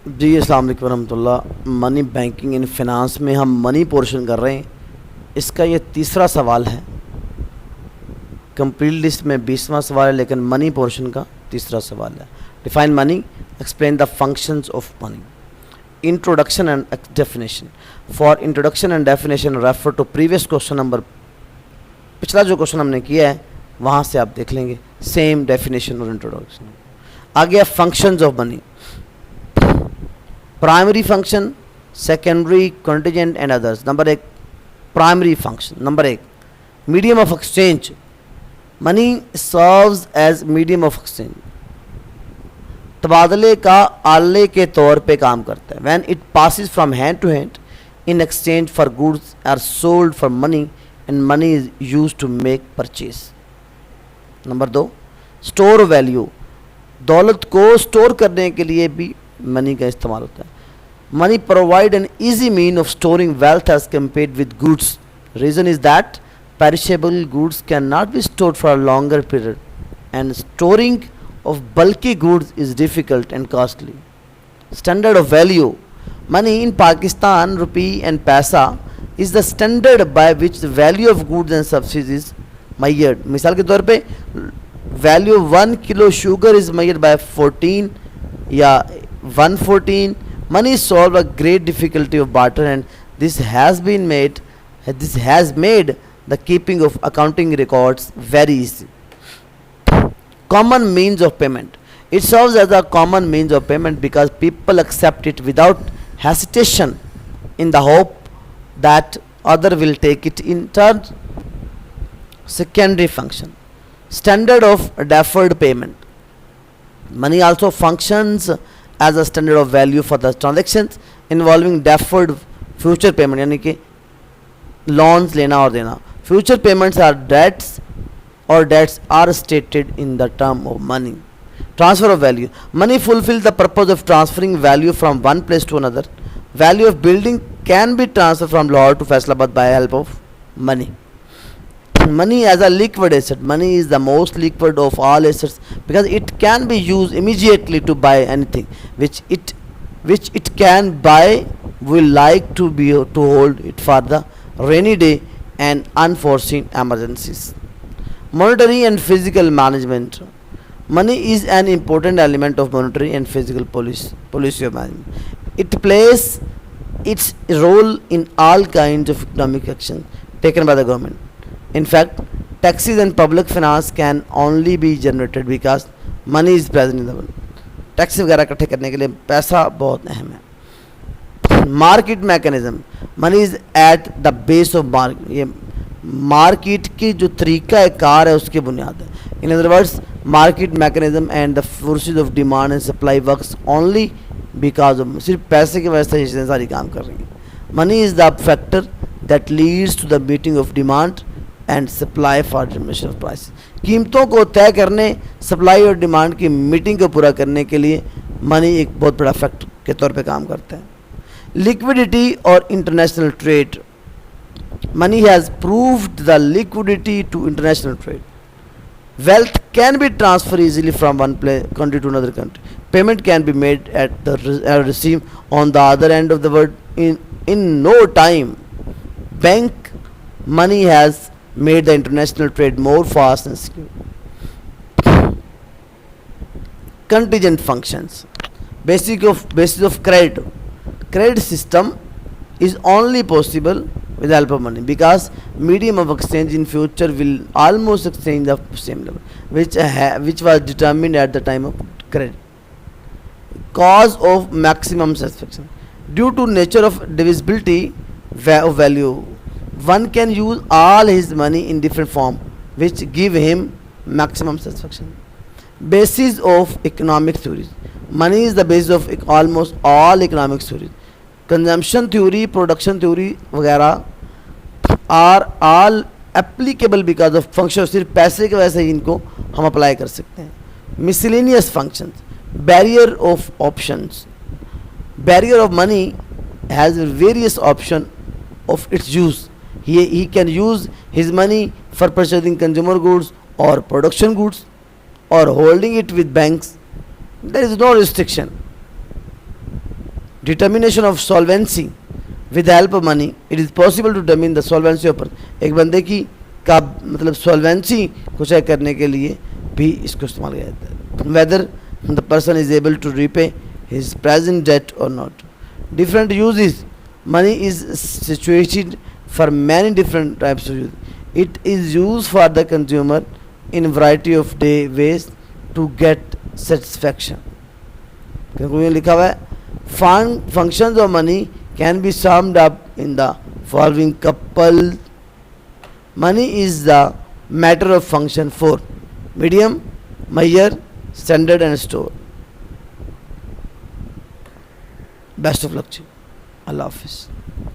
जी अस्सलाम वालेकुम रहमतुल्लाह। मनी बैंकिंग इन फिनांस में हम मनी पोर्शन कर रहे हैं। इसका ये तीसरा सवाल है। कंप्लीट लिस्ट में 20वां सवाल है, लेकिन मनी पोर्शन का तीसरा सवाल है। Define money, explain the functions of money. Introduction and definition. For introduction and definition refer to previous question number. पिछला जो क्वेश्चन हमने किया है वहाँ से आप देख लेंगे सेम डेफिनेशन और इंट्रोडक्शन। आगे functions of money. Primary function, secondary, contingent and others. Number एक प्राइमरी फंक्शन। नंबर एक medium of exchange. Money serves as medium of exchange, तबादले का आले के तौर पे काम करता है। When it passes from hand to hand in exchange for goods are sold for money and money is use to make purchase. Number दो स्टोर वैल्यू। दौलत को स्टोर करने के लिए भी मनी का इस्तेमाल होता है। Money provide an easy mean of storing wealth as compared with goods. Reason is that perishable goods cannot be stored for a longer period and storing of bulky goods is difficult and costly. Standard of value. Money in Pakistan, rupee and paisa is the standard by which the value of goods and services is measured. मिसाल के तौर पे value of 1 kilo sugar is measured by 14 या 114. Money solve a great difficulty of barter and this has made the keeping of accounting records very easy. Common means of payment. It serves as a common means of payment because people accept it without hesitation in the hope that other will take it in turn. Secondary function. Standard of deferred payment. Money also functions as a standard of value for the transactions involving deferred future payment, यानी कि loans लेना और देना. Future payments are debts or debts are stated in the term of money. Transfer of value. Money fulfills the purpose of transferring value from one place to another. Value of building can be transferred from Lahore to Faisalabad by help of money. Money as a liquid asset. Money is the most liquid of all assets because it can be used immediately to buy anything which it can buy. We like to hold it for the rainy day and unforeseen emergencies. Monetary and physical management. Money is an important element of monetary and physical policy of management. It plays its role in all kinds of economic action taken by the government. In fact, taxes and public finance can only be generated because money is present in the world. Tax वगैरह इकट्ठे करने के लिए पैसा बहुत अहम है. Market mechanism. Money is at the base of market. ये मार्केट की जो तरीका कार है उसकी बुनियाद है. In other words market mechanism and the forces of demand and supply works only because of. सिर्फ पैसे की वजह से चीज़ें सारी काम कर रही हैं. Money is the factor that leads to the meeting of demand and supply for determination of price. कीमतों को तय करने, सप्लाई और डिमांड की मीटिंग को पूरा करने के लिए मनी एक बहुत बड़ा फैक्टर के तौर पे काम करता है. लिक्विडिटी और international trade. Money has proved the liquidity to international trade. Wealth can be transferred easily from one country to another country. Payment can be made at the receive on the other end of the world in no time. Bank money has made the international trade more fast and secure. Contingent functions. Basis of credit. Credit system is only possible with the help of money because medium of exchange in future will almost exchange the same level which was determined at the time of credit. Cause of maximum satisfaction. Due to nature of divisibility of value, one can use all his money in different form which give him maximum satisfaction. Basis of economic theories. Money is the basis of almost all economic theories. Consumption theory, production theory वगैरह are all applicable because of function. सिर्फ पैसे की वजह से इनको हम apply कर सकते हैं. Miscellaneous functions. Barrier of options. Barrier of money has various option of its use. he can use his money for purchasing consumer goods or production goods or holding it with banks. There is no restriction. Determination of solvency. With the help of money, it is possible to determine the solvency of person. एक बंदे की का मतलब solvency को check करने के लिए भी इसको इस्तेमाल किया जाता है. Whether the person is able to repay his present debt or not. Different uses. Money is situated for many different types of use. It is used for the consumer in a variety of ways to get satisfaction. क्योंकि लिखा हुआ है functions of money can be summed up in the following couple. Money is the matter of function for medium, measure, standard and store. Best of luck to you. Allah Hafiz.